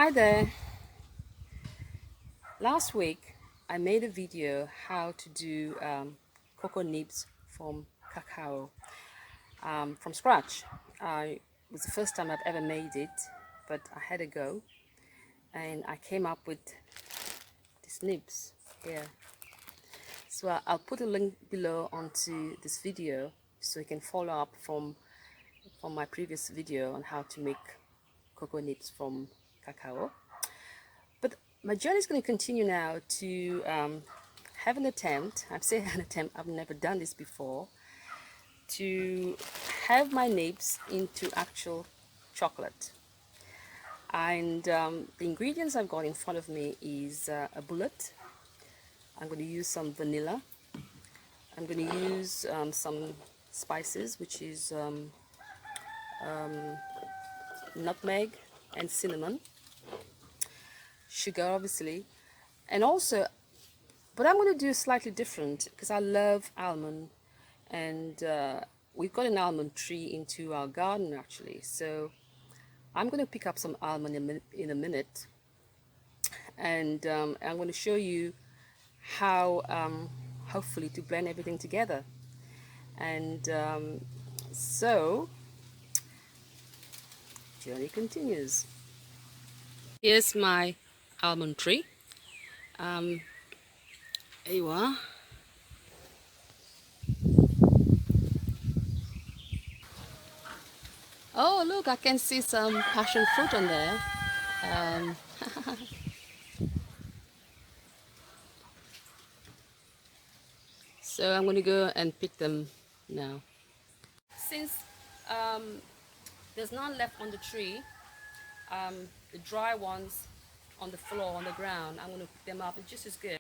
Hi there. Last week I made a video how to do cocoa nibs from cacao from scratch. It was the first time I've ever made it, but I had a go and I came up with these nibs here. So I'll put a link below onto this video so you can follow up from my previous video on how to make cocoa nibs from cacao. But my journey is going to continue now to have an attempt. I'm saying an attempt, I've never done this before, to have my nibs into actual chocolate. And the ingredients I've got in front of me is a bullet. I'm going to use some vanilla. I'm going to use some spices, which is nutmeg and cinnamon, sugar obviously, and also, but I'm going to do slightly different because I love almond, and we've got an almond tree into our garden actually, so I'm going to pick up some almond in a minute, and I'm going to show you how hopefully to blend everything together. And so journey continues. Here's my almond tree. There you are. Oh look, I can see some passion fruit on there. um, so I'm going to go and pick them now. Since there's none left on the tree, the dry ones on the floor, on the ground, I'm going to pick them up. It's just as good.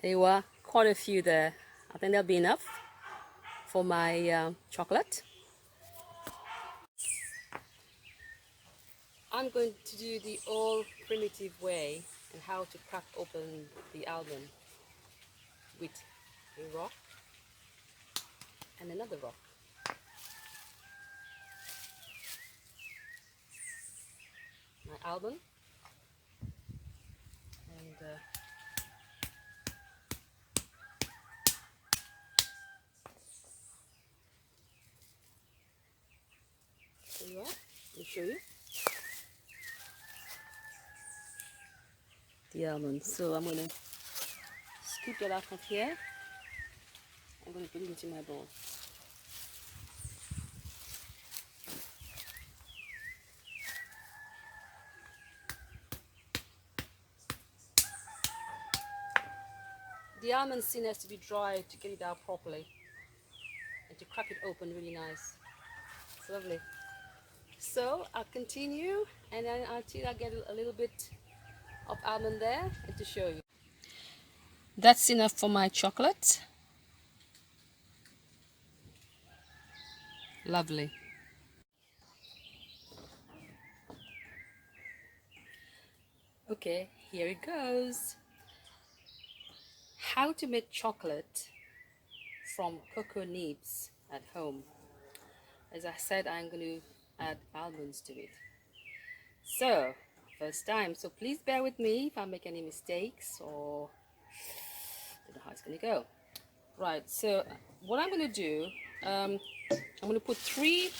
There you are, quite a few there. I think that'll be enough for my chocolate. I'm going to do the old primitive way and how to crack open the almond with a rock and another rock. My almond and there you are. Let me show you the almonds. So I'm going to scoop that out from here. I'm going to put it into my bowl. The almond skin has to be dry to get it out properly and to crack it open really nice. It's lovely. So I'll continue, and then until I get a little bit of almond there and to show you. That's enough for my chocolate. Lovely. Okay, here it goes. How to make chocolate from cocoa nibs at home. As I said, I'm going to add almonds to it. So, first time, so please bear with me if I make any mistakes or I don't know how it's going to go. Right, so what I'm going to do, I'm going to put 3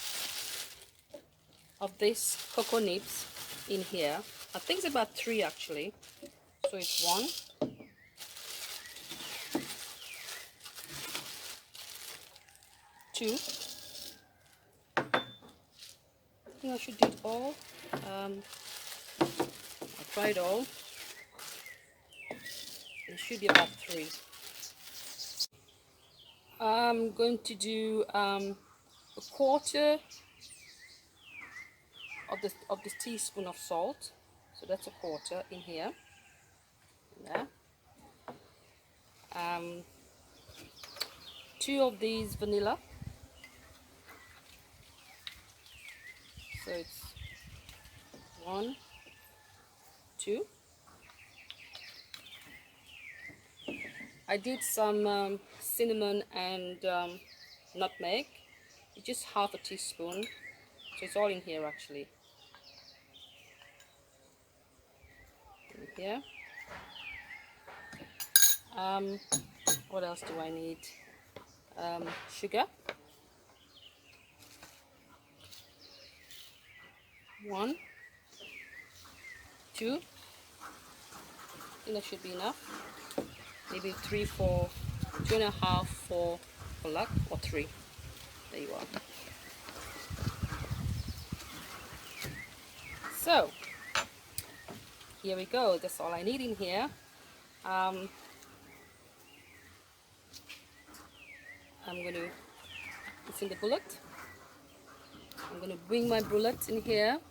of these cocoa nibs in here. I think it's about 3 actually. So it's 1, 2. I think I should do it all. I'll try it all. It should be about 3. I'm going to do a quarter of this teaspoon of salt. So that's a quarter in here. There. 2 of these vanilla. So it's 1, 2. I did some cinnamon and nutmeg. It's just half a teaspoon. So it's all in here actually. In here. What else do I need? Sugar. 1, 2. I think that should be enough. Maybe 3, 4, 2.5, 4 for luck, or 3. There you are. So here we go. That's all I need in here. I'm going to, it's in the bullet. I'm going to bring my bullet in here,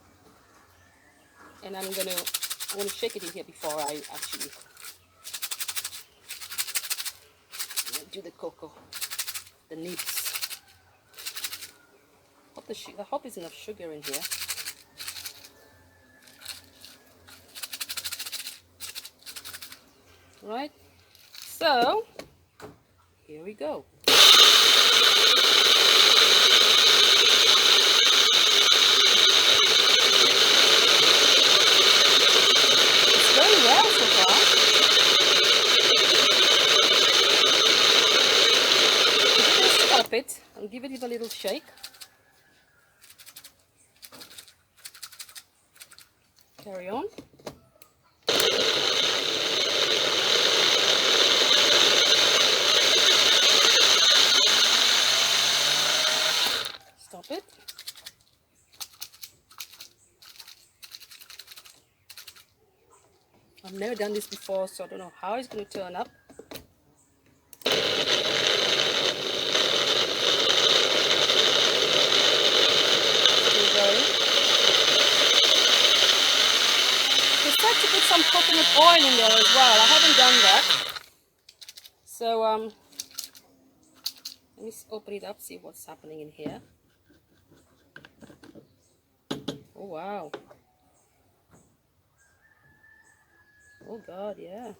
and I'm going to shake it in here before I actually do the cocoa, the nibs. I hope there's enough sugar in here. Right, so here we go. It's going well so far. Just stop it and give it a little shake. Carry on. Stop it. I've never done this before, so I don't know how it's going to turn up. Still going. It's time to put some coconut oil in there as well. I haven't done that. So let me open it up, see what's happening in here. Oh wow. Oh God, yeah.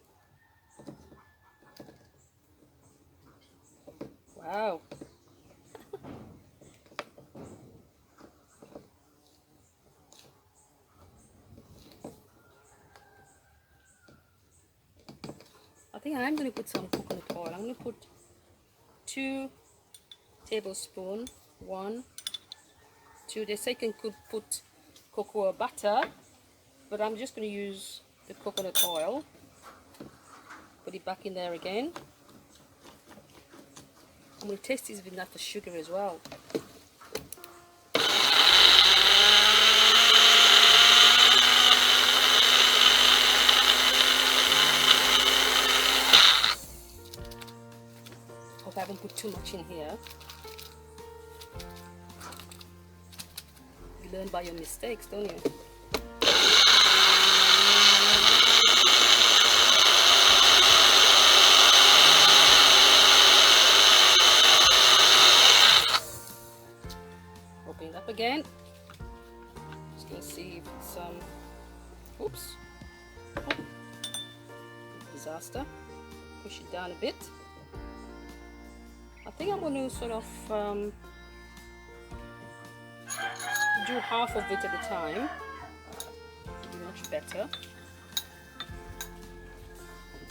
Wow. I think I'm going to put some coconut oil. I'm going to put 2 tablespoons. 1, 2. They say you could put cocoa butter, but I'm just going to use the coconut oil. Put it back in there again. I'm going to taste this with enough of sugar as well. Hope I haven't put too much in here. You learn by your mistakes, don't you? Open it up again. Just gonna see if it's oops. Oh. Disaster. Push it down a bit. I think I'm going to sort of do half of it at a time. It'll be much better.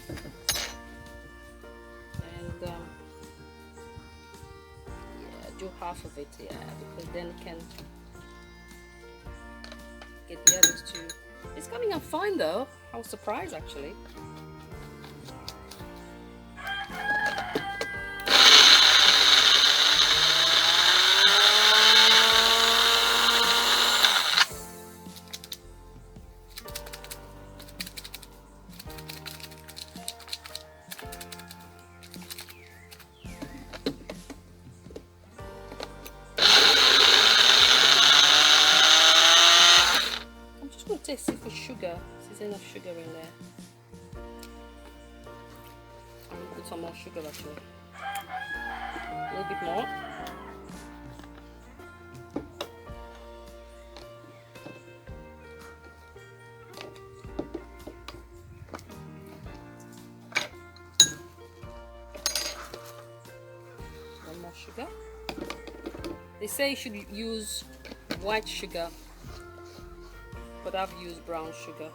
And yeah, do half of it, yeah, because then you can get the others too. It's coming up fine though. I was surprised actually. Taste it for sugar. There's enough sugar in there. I'm going to put some more sugar actually. A little bit more. more sugar. They say you should use white sugar, but I've used brown sugar.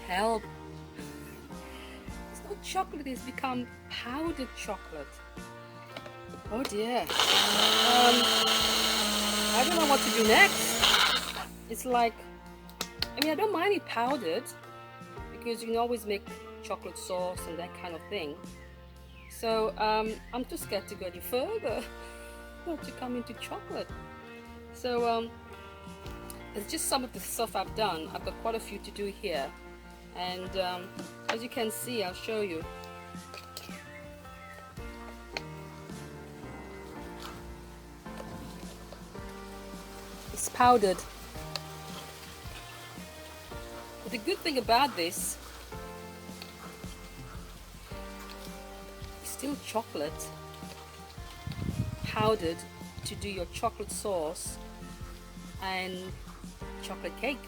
Help! It's not chocolate, it's become powdered chocolate. Oh dear. I don't know what to do next. It's like, I mean, I don't mind it powdered because you can always make chocolate sauce and that kind of thing. So I'm too scared to go any further, not to come into chocolate. So it's just some of the stuff I've done. I've got quite a few to do here, and as you can see, I'll show you. It's powdered. But the good thing about this, it's still chocolate powdered to do your chocolate sauce and chocolate cake.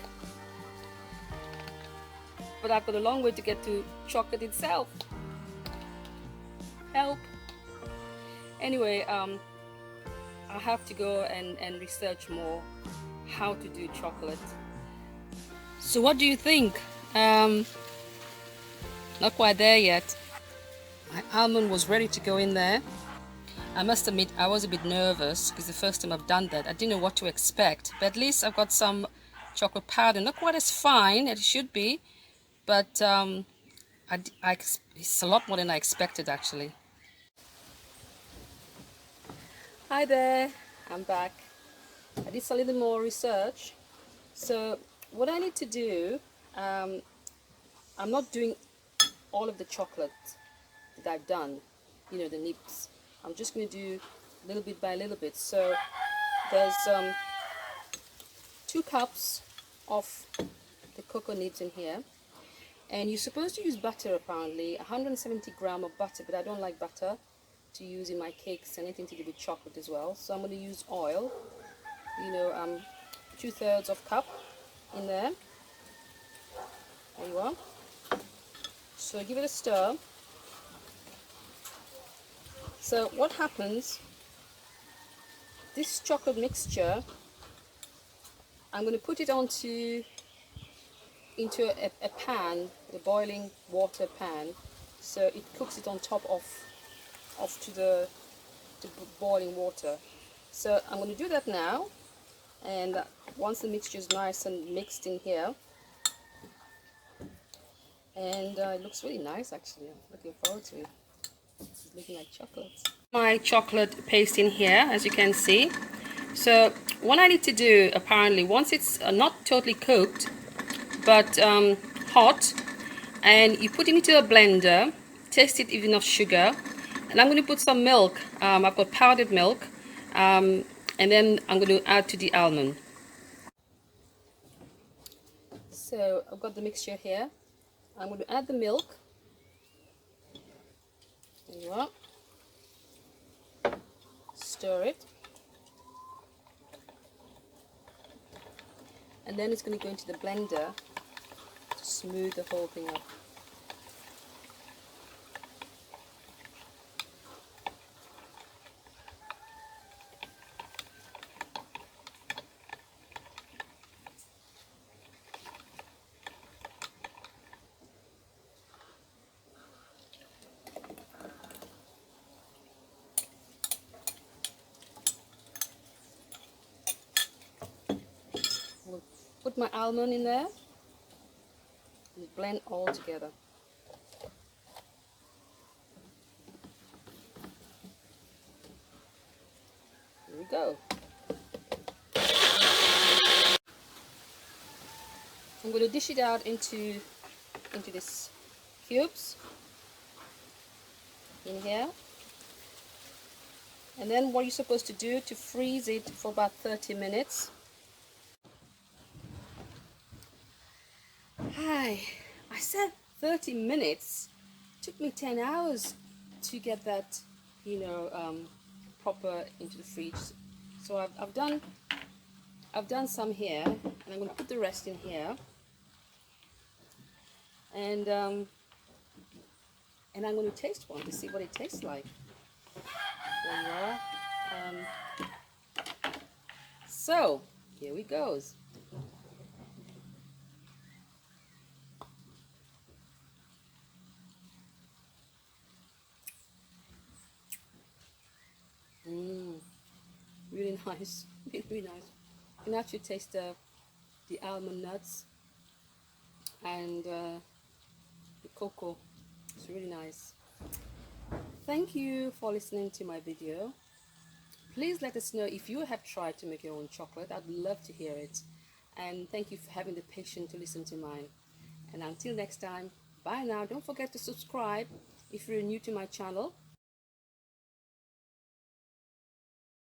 But I've got a long way to get to chocolate itself. Help! Anyway, I have to go and research more how to do chocolate. So what do you think? Not quite there yet. My almond was ready to go in there. I must admit I was a bit nervous because the first time I've done that I didn't know what to expect, but at least I've got some chocolate powder. Not quite as fine as it should be, but it's a lot more than I expected actually. Hi there, I'm back. I did a little more research. So what I need to do, I'm not doing all of the chocolate that I've done, you know, the nibs. I'm just going to do little bit by little bit. So there's 2 cups of the cocoa nibs in here, and you're supposed to use butter apparently, 170 grams of butter, but I don't like butter to use in my cakes, anything to do with chocolate as well. So I'm going to use oil, you know, 2/3 of cup in there. There you are. So give it a stir. So what happens, this chocolate mixture, I'm going to put it into a pan, a boiling water pan, so it cooks it on top of to the boiling water. So I'm going to do that now, and once the mixture is nice and mixed in here, and it looks really nice actually. I'm looking forward to it. It's looking like chocolate. My chocolate paste in here, as you can see. So what I need to do, apparently, once it's not totally cooked but hot, and you put it into a blender, taste it with enough sugar, and I'm going to put some milk. I've got powdered milk, and then I'm going to add to the almond. So I've got the mixture here. I'm going to add the milk. There you are. Stir it, and then it's going to go into the blender to smooth the whole thing up. I'll put my almond in there and blend all together. Here we go. I'm going to dish it out into this cubes in here, and then what you're supposed to do to freeze it for about 30 minutes. Hi, I said 30 minutes. It took me 10 hours to get that, you know, proper into the fridge. So I've done I've done some here, and I'm going to put the rest in here, and I'm going to taste one to see what it tastes like. There you are. So here we goes. Really nice, really nice. You can actually taste the almond nuts and the cocoa. It's really nice. Thank you for listening to my video. Please let us know if you have tried to make your own chocolate. I'd love to hear it. And thank you for having the patience to listen to mine. And until next time, bye now. Don't forget to subscribe if you're new to my channel.